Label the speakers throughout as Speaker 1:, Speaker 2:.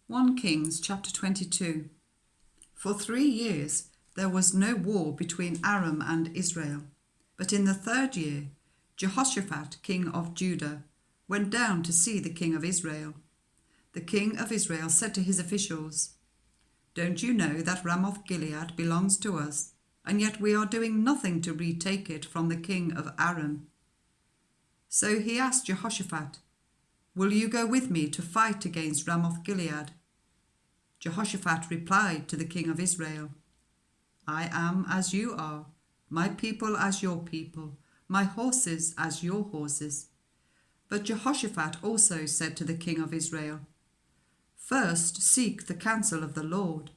Speaker 1: 1 Kings chapter 22. For 3 years there was no war between Aram and Israel. But in the 3rd year, Jehoshaphat, king of Judah, went down to see the king of Israel. The king of Israel said to his officials, "Don't you know that Ramoth-Gilead belongs to us, and yet we are doing nothing to retake it from the king of Aram?" So he asked Jehoshaphat, "Will you go with me to fight against Ramoth-Gilead?" Jehoshaphat replied to the king of Israel, "I am as you are, my people as your people, my horses as your horses." But Jehoshaphat also said to the king of Israel, "First seek the counsel of the Lord."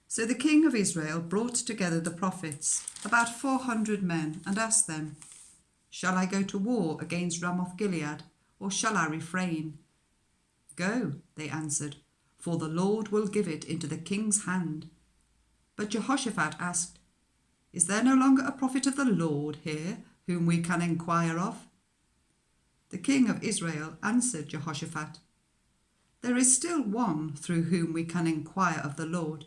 Speaker 1: So the king of Israel brought together the prophets, about 400 men, and asked them, "Shall I go to war against Ramoth-Gilead, or shall I refrain?" "Go," they answered, "for the Lord will give it into the king's hand." But Jehoshaphat asked, "Is there no longer a prophet of the Lord here whom we can inquire of?" The king of Israel answered Jehoshaphat, "There is still one through whom we can inquire of the Lord,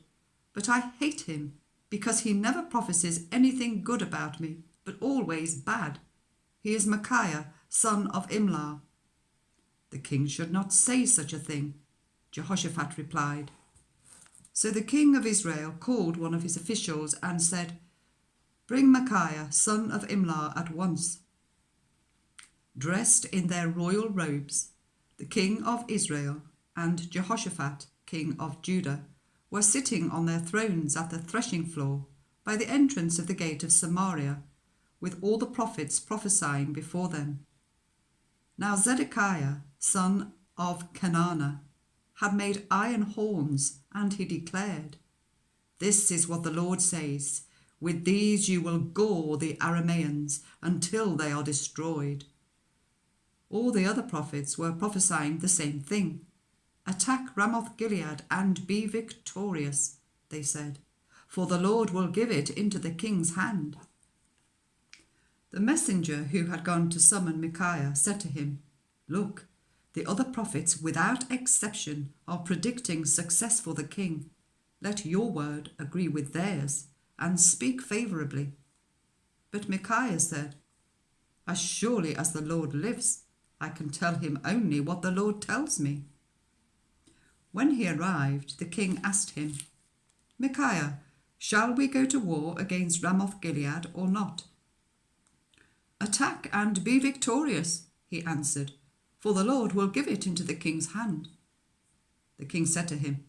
Speaker 1: but I hate him because he never prophesies anything good about me, but always bad. He is Micaiah, son of Imlah." "The king should not say such a thing," Jehoshaphat replied. So the king of Israel called one of his officials and said, "Bring Micaiah, son of Imlah, at once." Dressed in their royal robes, the king of Israel and Jehoshaphat, king of Judah, were sitting on their thrones at the threshing floor by the entrance of the gate of Samaria, with all the prophets prophesying before them. Now Zedekiah, son of Kenana, had made iron horns, and he declared, "This is what the Lord says, with these you will gore the Arameans until they are destroyed." All the other prophets were prophesying the same thing. "Attack Ramoth-Gilead and be victorious," they said, "for the Lord will give it into the king's hand." The messenger who had gone to summon Micaiah said to him, "Look, the other prophets without exception are predicting success for the king. Let your word agree with theirs and speak favourably." But Micaiah said, "As surely as the Lord lives, I can tell him only what the Lord tells me." When he arrived, the king asked him, "Micaiah, shall we go to war against Ramoth-Gilead or not?" "Attack and be victorious," he answered, "for the Lord will give it into the king's hand." The king said to him,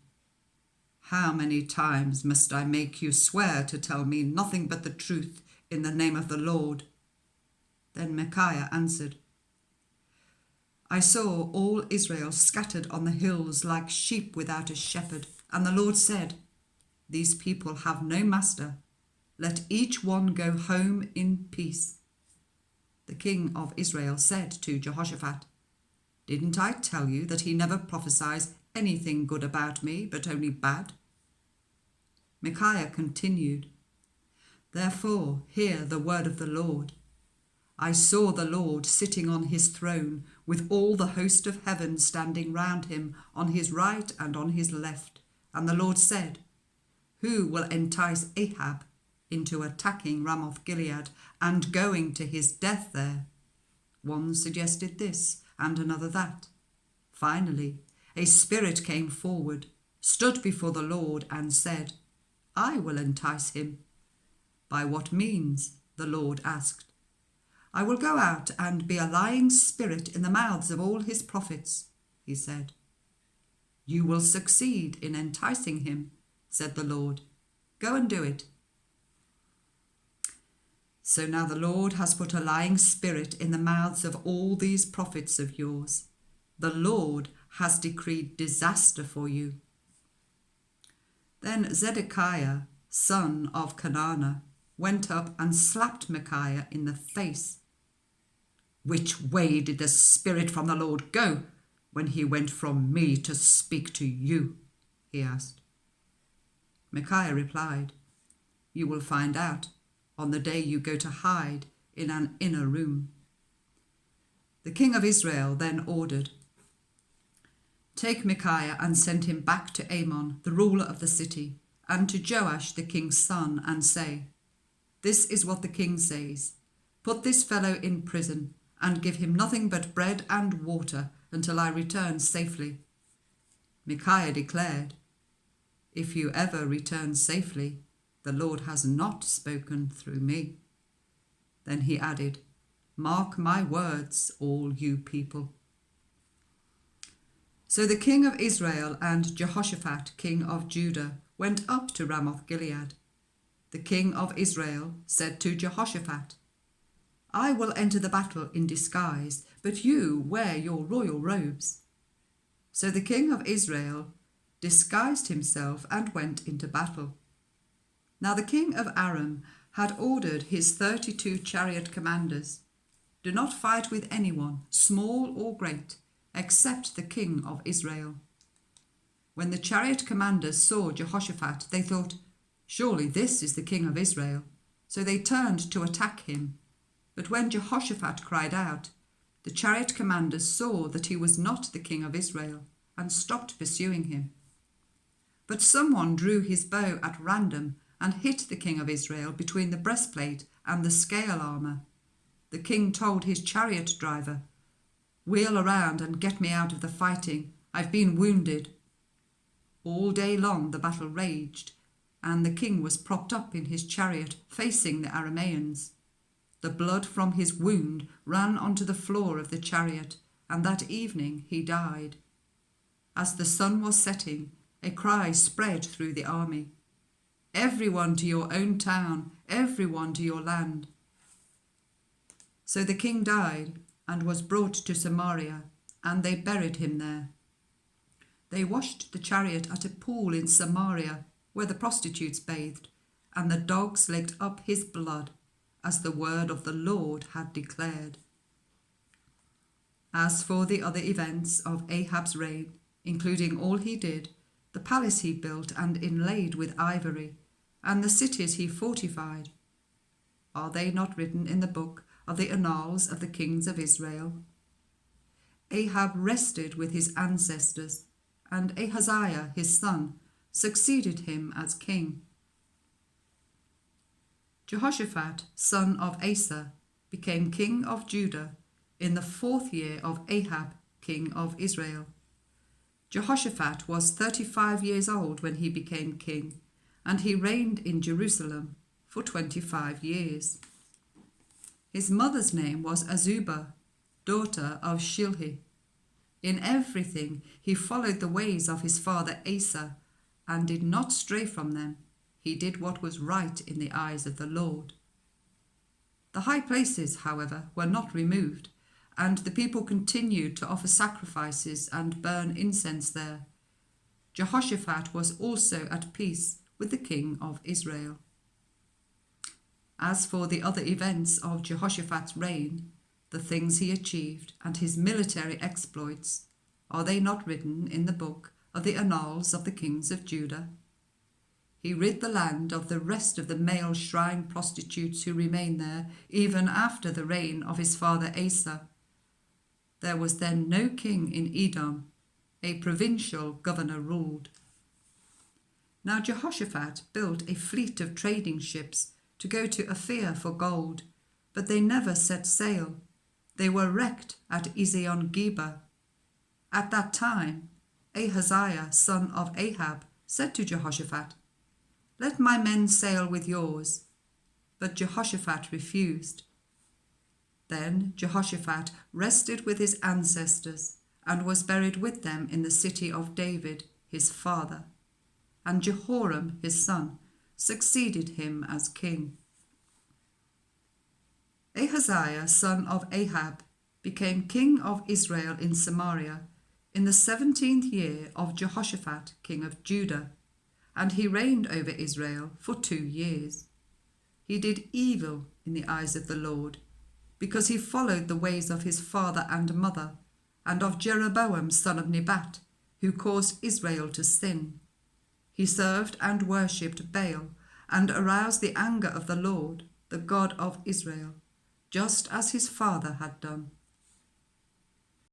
Speaker 1: "How many times must I make you swear to tell me nothing but the truth in the name of the Lord?" Then Micaiah answered, "I saw all Israel scattered on the hills like sheep without a shepherd, and the Lord said, 'These people have no master. Let each one go home in peace.'" The king of Israel said to Jehoshaphat, "Didn't I tell you that he never prophesies anything good about me, but only bad?" Micaiah continued, "Therefore hear the word of the Lord. I saw the Lord sitting on his throne, with all the host of heaven standing round him on his right and on his left. And the Lord said, 'Who will entice Ahab into attacking Ramoth-Gilead and going to his death there?' One suggested this, and another that. Finally, a spirit came forward, stood before the Lord, and said, 'I will entice him.' 'By what means?' the Lord asked. 'I will go out and be a lying spirit in the mouths of all his prophets,' he said. 'You will succeed in enticing him,' said the Lord. 'Go and do it.' So now the Lord has put a lying spirit in the mouths of all these prophets of yours. The Lord has decreed disaster for you." Then Zedekiah, son of Kenana, went up and slapped Micaiah in the face. "Which way did the spirit from the Lord go when he went from me to speak to you?" he asked. Micaiah replied, "You will find out on the day you go to hide in an inner room." The king of Israel then ordered, Take Micaiah and send him back to Amon, the ruler of the city, and to Joash the king's son, and say, This is what the king says. Put this fellow in prison, and give him nothing but bread and water until I return safely. Micaiah declared, If you ever return safely, the Lord has not spoken through me. Then he added, Mark my words, all you people. So the king of Israel and Jehoshaphat, king of Judah, went up to Ramoth-Gilead. The king of Israel said to Jehoshaphat, I will enter the battle in disguise, but you wear your royal robes. So the king of Israel disguised himself and went into battle. Now the king of Aram had ordered his 32 chariot commanders, Do not fight with anyone, small or great, except the king of Israel. When the chariot commanders saw Jehoshaphat, they thought, Surely this is the king of Israel. So they turned to attack him. But when Jehoshaphat cried out, the chariot commanders saw that he was not the king of Israel, and stopped pursuing him. But someone drew his bow at random and hit the king of Israel between the breastplate and the scale armour. The king told his chariot driver, Wheel around and get me out of the fighting. I've been wounded. All day long the battle raged, and the king was propped up in his chariot facing the Arameans. The blood from his wound ran onto the floor of the chariot, and that evening he died. As the sun was setting, a cry spread through the army, Everyone to your own town, everyone to your land. So the king died and was brought to Samaria, and they buried him there. They washed the chariot at a pool in Samaria, where the prostitutes bathed, and the dogs licked up his blood, as the word of the Lord had declared. As for the other events of Ahab's reign, including all he did, the palace he built and inlaid with ivory, and the cities he fortified, are they not written in the book of the annals of the kings of Israel? Ahab rested with his ancestors, and Ahaziah his son succeeded him as king. Jehoshaphat, son of Asa, became king of Judah in the 4th year of Ahab, king of Israel. Jehoshaphat was 35 years old when he became king, and he reigned in Jerusalem for 25 years. His mother's name was Azubah, daughter of Shilhi. In everything he followed the ways of his father Asa, and did not stray from them. He did what was right in the eyes of the Lord. The high places, however, were not removed, and the people continued to offer sacrifices and burn incense there. Jehoshaphat was also at peace with the king of Israel. As for the other events of Jehoshaphat's reign, the things he achieved and his military exploits, are they not written in the book of the annals of the kings of Judah? He rid the land of the rest of the male shrine prostitutes who remained there, even after the reign of his father Asa. There was then no king in Edom. A provincial governor ruled. Now Jehoshaphat built a fleet of trading ships to go to Ophir for gold, but they never set sail. They were wrecked at Ezion-Geber. At that time, Ahaziah, son of Ahab, said to Jehoshaphat, Let my men sail with yours. But Jehoshaphat refused. Then Jehoshaphat rested with his ancestors and was buried with them in the city of David, his father. And Jehoram, his son, succeeded him as king. Ahaziah, son of Ahab, became king of Israel in Samaria in the 17th year of Jehoshaphat, king of Judah, and he reigned over Israel for 2 years. He did evil in the eyes of the Lord, because he followed the ways of his father and mother, and of Jeroboam, son of Nebat, who caused Israel to sin. He served and worshipped Baal, and aroused the anger of the Lord, the God of Israel, just as his father had done.